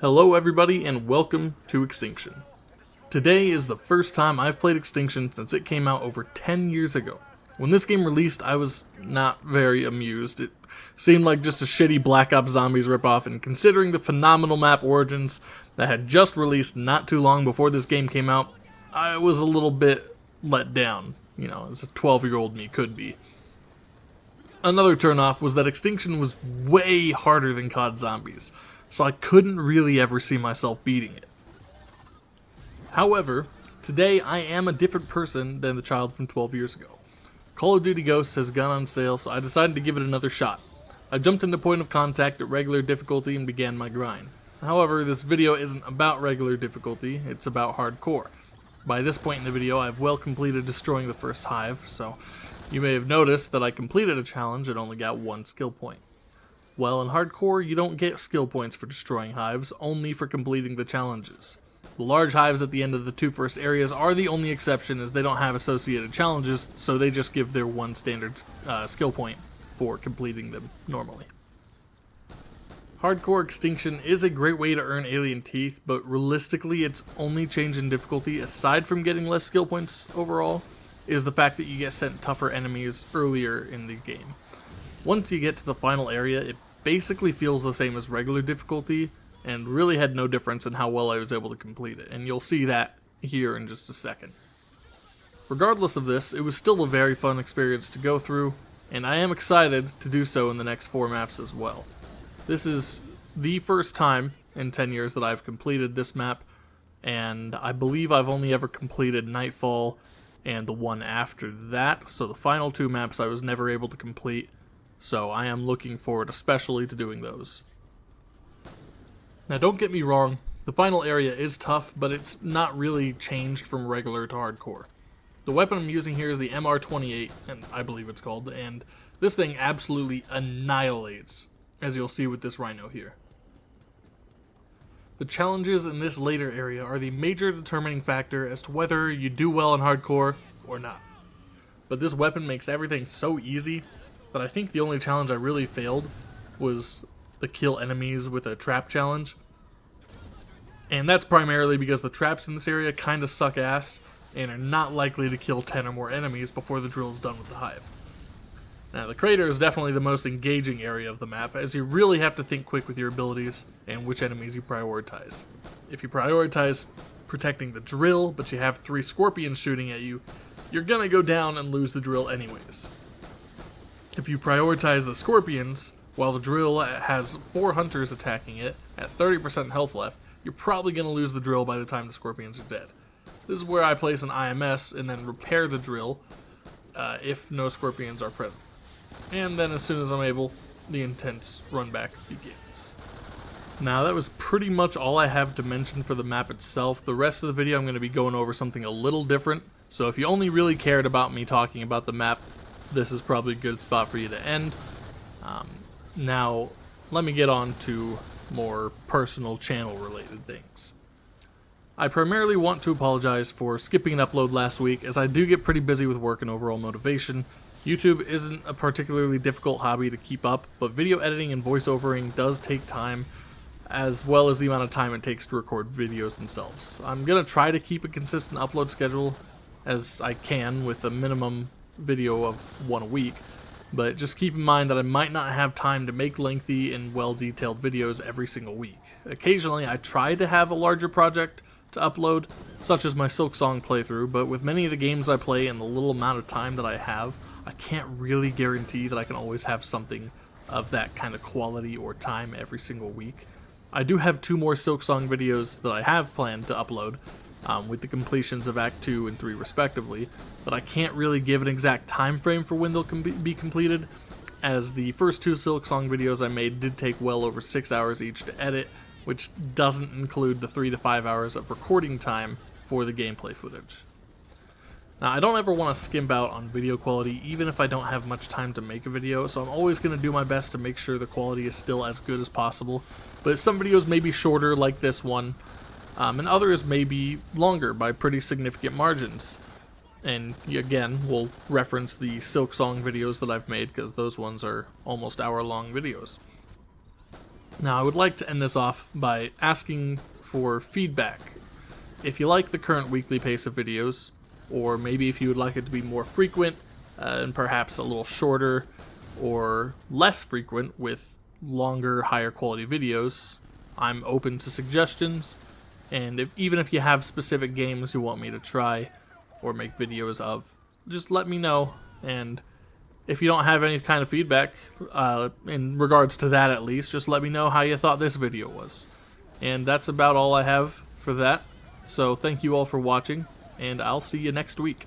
Hello everybody and welcome to Extinction. Today is the first time I've played Extinction since it came out over 10 years ago. When this game released, I was not very amused. It seemed like just a shitty Black Ops Zombies ripoff, and considering the phenomenal map Origins that had just released not too long before this game came out, I was a little bit let down, as a 12-year-old me could be. Another turnoff was that Extinction was way harder than COD Zombies, so I couldn't really ever see myself beating it. However, today I am a different person than the child from 12 years ago. Call of Duty Ghosts has gone on sale, so I decided to give it another shot. I jumped into Point of Contact at regular difficulty and began my grind. However, this video isn't about regular difficulty, it's about hardcore. By this point in the video, I've well completed destroying the first hive, so you may have noticed that I completed a challenge and only got 1 skill point. Well, in hardcore, you don't get skill points for destroying hives, only for completing the challenges. The large hives at the end of the 2 first areas are the only exception, as they don't have associated challenges, so they just give their 1 standard skill point for completing them normally. Hardcore Extinction is a great way to earn alien teeth, but realistically its only change in difficulty, aside from getting less skill points overall, is the fact that you get sent tougher enemies earlier in the game. Once you get to the final area, it basically feels the same as regular difficulty, and really had no difference in how well I was able to complete it, and you'll see that here in just a second. Regardless of this, it was still a very fun experience to go through, and I am excited to do so in the next 4 maps as well. This is the first time in 10 years that I've completed this map, and I believe I've only ever completed Nightfall and the one after that, so the final 2 maps I was never able to complete, so I am looking forward especially to doing those. Now don't get me wrong, the final area is tough, but it's not really changed from regular to hardcore. The weapon I'm using here is the MR28, and I believe it's called, and this thing absolutely annihilates, as you'll see with this rhino here. The challenges in this later area are the major determining factor as to whether you do well in hardcore or not. But this weapon makes everything so easy that I think the only challenge I really failed was the kill enemies with a trap challenge. And that's primarily because the traps in this area kinda suck ass and are not likely to kill 10 or more enemies before the drill is done with the hive. Now the crater is definitely the most engaging area of the map, as you really have to think quick with your abilities and which enemies you prioritize. If you prioritize protecting the drill, but you have 3 scorpions shooting at you, you're gonna go down and lose the drill anyways. If you prioritize the scorpions, while the drill has 4 hunters attacking it at 30% health left, you're probably gonna lose the drill by the time the scorpions are dead. This is where I place an IMS and then repair the drill if no scorpions are present. And then as soon as I'm able, the intense run back begins. Now that was pretty much all I have to mention for the map itself. The rest of the video I'm going to be going over something a little different, so if you only really cared about me talking about the map, this is probably a good spot for you to end. Now let me get on to more personal channel related things. I primarily want to apologize for skipping an upload last week, as I do get pretty busy with work and overall motivation. YouTube isn't a particularly difficult hobby to keep up, but video editing and voiceovering does take time, as well as the amount of time it takes to record videos themselves. I'm going to try to keep a consistent upload schedule as I can, with a minimum video of 1 a week, but just keep in mind that I might not have time to make lengthy and well-detailed videos every single week. Occasionally I try to have a larger project to upload, such as my Silksong playthrough, but with many of the games I play and the little amount of time that I have, I can't really guarantee that I can always have something of that kind of quality or time every single week. I do have 2 more Silksong videos that I have planned to upload, with the completions of Act 2 and 3 respectively, but I can't really give an exact time frame for when they'll be completed, as the first 2 Silksong videos I made did take well over 6 hours each to edit, which doesn't include the 3 to 5 hours of recording time for the gameplay footage. Now, I don't ever want to skimp out on video quality, even if I don't have much time to make a video, so I'm always going to do my best to make sure the quality is still as good as possible, but some videos may be shorter, like this one, and others may be longer by pretty significant margins. And again, we'll reference the Silksong videos that I've made, because those ones are almost hour-long videos. Now, I would like to end this off by asking for feedback. If you like the current weekly pace of videos, or maybe if you would like it to be more frequent, and perhaps a little shorter, or less frequent with longer, higher quality videos, I'm open to suggestions. And even if you have specific games you want me to try or make videos of, just let me know. And if you don't have any kind of feedback, in regards to that at least, just let me know how you thought this video was. And that's about all I have for that. So thank you all for watching, and I'll see you next week.